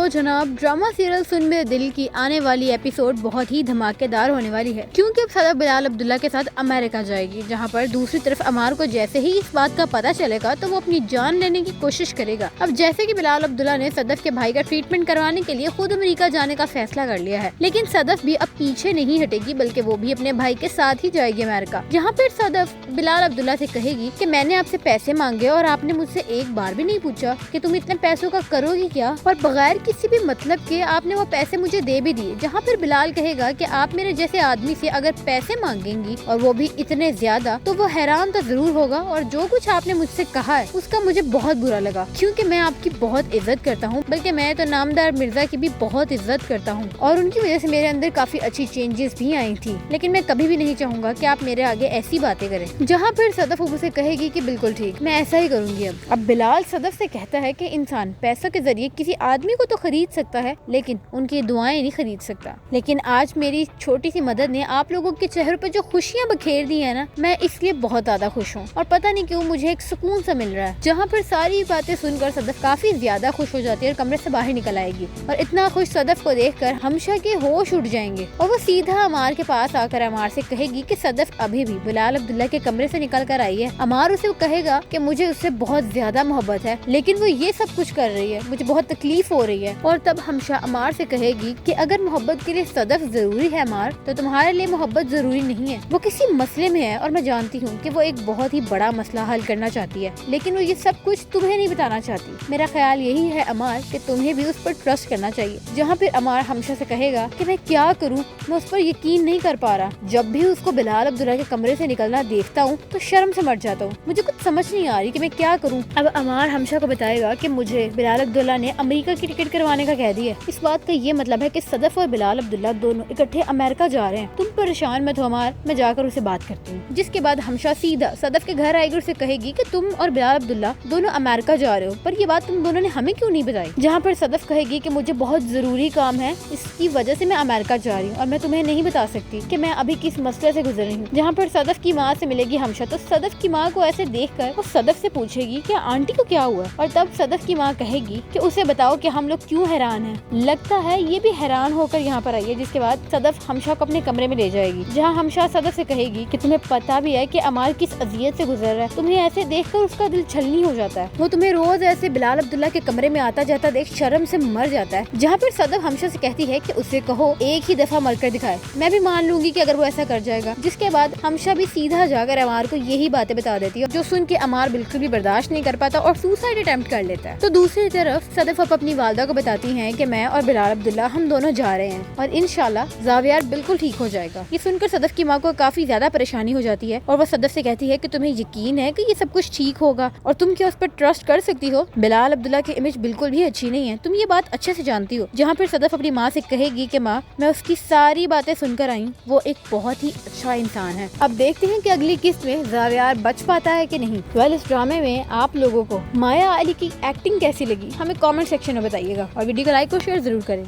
तो जनाब drama serial सुन मेरे दिल की आने वाली एपिसोड बहुत ही धमाकेदार होने वाली है, क्योंकि अब सदफ बिलाल अब्दुल्ला के साथ अमेरिका जाएगी, जहां पर दूसरी तरफ अमार को जैसे ही इस बात का पता चलेगा तो वो अपनी जान लेने की कोशिश करेगा। अब जैसे कि बिलाल अब्दुल्ला ने सदफ के भाई का ट्रीटमेंट करवाने के लिए खुद अमेरिका जाने का फैसला कर लिया है, लेकिन सदफ भी अब पीछे नहीं हटेगी, बल्कि वो भी अपने भाई के साथ ही जाएगी अमेरिका, जहाँ पर सदफ बिलाल अब्दुल्ला से कहेगी कि मैंने आपसे पैसे मांगे और आपने मुझसे एक बार भी नहीं पूछा कि तुम इतने पैसों का करोगी क्या, और बगैर किसी भी मतलब के आपने वो पैसे मुझे दे भी दिए। जहाँ पर बिलाल कहेगा कि आप मेरे जैसे आदमी से अगर पैसे मांगेंगी और वो भी इतने ज्यादा, तो वो हैरान तो जरूर होगा, और जो कुछ आपने मुझसे कहा है उसका मुझे बहुत बुरा लगा, क्योंकि मैं आपकी बहुत इज्जत करता हूँ, बल्कि मैं तो नामदार मिर्जा की भी बहुत इज्जत करता हूँ, और उनकी वजह से मेरे अंदर काफी अच्छी चेंजेस भी आई थी, लेकिन मैं कभी भी नहीं चाहूंगा कि आप मेरे आगे ऐसी बातें करें। जहाँ फिर सदफ उसे कहेगी कि बिल्कुल ठीक, मैं ऐसा ही करूंगी। अब बिलाल सदफ से कहता है कि इंसान पैसों के जरिए किसी आदमी को तो खरीद सकता है, लेकिन उनकी दुआएं नहीं खरीद सकता। लेकिन आज मेरी छोटी सी मदद ने आप लोगों के चेहरों पर जो खुशियां बखेर दी है ना, मैं इसलिए बहुत ज्यादा खुश हूँ, और पता नहीं क्यों मुझे एक सुकून सा मिल रहा है। जहाँ पर सारी बातें सुनकर सदफ काफी ज्यादा खुश हो जाती है और कमरे से बाहर निकल आएगी, और इतना खुश सदफ को देखकर हमशा के होश उड़ जाएंगे, और वो सीधा अमार के पास आकर अमार से कहेगी कि सदफ अभी भी बिलाल अब्दुल्ला के कमरे से निकल कर आई है। अमार उसे कहेगा कि मुझे उससे बहुत ज्यादा मोहब्बत है, लेकिन वो ये सब कुछ कर रही है, मुझे बहुत तकलीफ हो रही है। और तब हमशा अमार से कहेगी कि अगर मोहब्बत के लिए सदफ जरूरी है अमार, तो तुम्हारे लिए मोहब्बत जरूरी नहीं है। वो किसी मसले में है और मैं जानती हूँ कि वो एक बहुत ही बड़ा मसला हल करना चाहती है, लेकिन वो ये सब कुछ तुम्हें नहीं बताना चाहती। मेरा ख्याल यही है अमार कि तुम्हें भी उस पर ट्रस्ट करना चाहिए। जहाँ फिर अमार हमशा से कहेगा कि मैं क्या करूँ, मैं उस पर यकीन नहीं कर पा रहा। जब भी उसको बिलाल अब्दुल्ला के कमरे से निकलना देखता हूँ तो शर्म से मर जाता हूँ, मुझे कुछ समझ नहीं आ रही कि मैं क्या करूँ। अब अमार हमशा को बताएगा कि मुझे बिलाल अब्दुल्ला ने अमेरिका की टिकट करवाने का कह दिया। इस बात का ये मतलब है कि सदफ और बिलाल अब्दुल्ला दोनों इकट्ठे अमेरिका जा रहे हैं। तुम परेशान मत हो अमार, मैं जाकर उसे बात करती हूँ। जिसके बाद हमशा सीधा सदफ के घर आएगी और उसे कहेगी कि तुम और बिलाल अब्दुल्ला दोनों अमेरिका जा रहे हो, पर ये बात तुम दोनों ने हमें क्यों नहीं बताई। जहाँ पर सदफ कहेगी कि मुझे बहुत जरूरी काम है, इसकी वजह से मैं अमेरिका जा रही हूँ और मैं तुम्हें नहीं बता सकती कि मैं अभी किस मसले से गुजर रही हूँ। जहाँ पर सदफ की माँ से मिलेगी हमशा, तो सदफ की माँ को ऐसे देखकर वो सदफ से पूछेगी कि आंटी को क्या हुआ, और तब सदफ की माँ कहेगी कि उसे बताओ कि हम लोग क्यों हैरान हैं। लगता है ये भी हैरान होकर यहाँ पर आई है। जिसके बाद सदफ हमशा को अपने कमरे में ले जाएगी, जहाँ हमशा सदफ से कहेगी कि तुम्हें पता भी है कि अमार किस अजियत से गुजर रहा है, तुम्हें ऐसे देखकर उसका दिल छलनी हो जाता है, वो तुम्हें रोज ऐसे बिलाल अब्दुल्ला के कमरे में आता जाता देख शर्म से मर जाता है। जहाँ पर सदफ हमशा से कहती है कि उसे कहो एक ही दफा मरकर दिखाए, मैं भी मान लूंगी कि अगर वो ऐसा कर जाएगा। जिसके बाद हमशा भी सीधा जाकर अमार को यही बातें बता देती है, जो सुन के अमार बिल्कुल भी बर्दाश्त नहीं कर पाता और सुसाइड अटेम्प्ट कर लेता है। तो दूसरी तरफ सदफ अपनी वालदा को बताती हैं कि मैं और बिलाल अब्दुल्ला हम दोनों जा रहे हैं और इंशाल्लाह जावियार बिल्कुल ठीक हो जाएगा। ये सुनकर सदफ की माँ को काफी ज्यादा परेशानी हो जाती है, और वो सदफ से कहती है कि तुम्हें यकीन है कि ये सब कुछ ठीक होगा और तुम क्या उस पर ट्रस्ट कर सकती हो। बिलाल अब्दुल्ला की इमेज बिल्कुल भी अच्छी नहीं है, तुम ये बात अच्छे से जानती हो। जहाँ पर सदफ अपनी माँ से कहेगी कि माँ मैं उसकी सारी बातें सुनकर आई, वो एक बहुत ही अच्छा इंसान है। अब देखते हैं कि अगली किस्त में जावियार बच पाता है कि नहीं। वेल, इस ड्रामे में आप लोगों को माया अली की एक्टिंग कैसी लगी हमें कमेंट सेक्शन में बताइएगा, और वीडियो को लाइक और शेयर जरूर करें।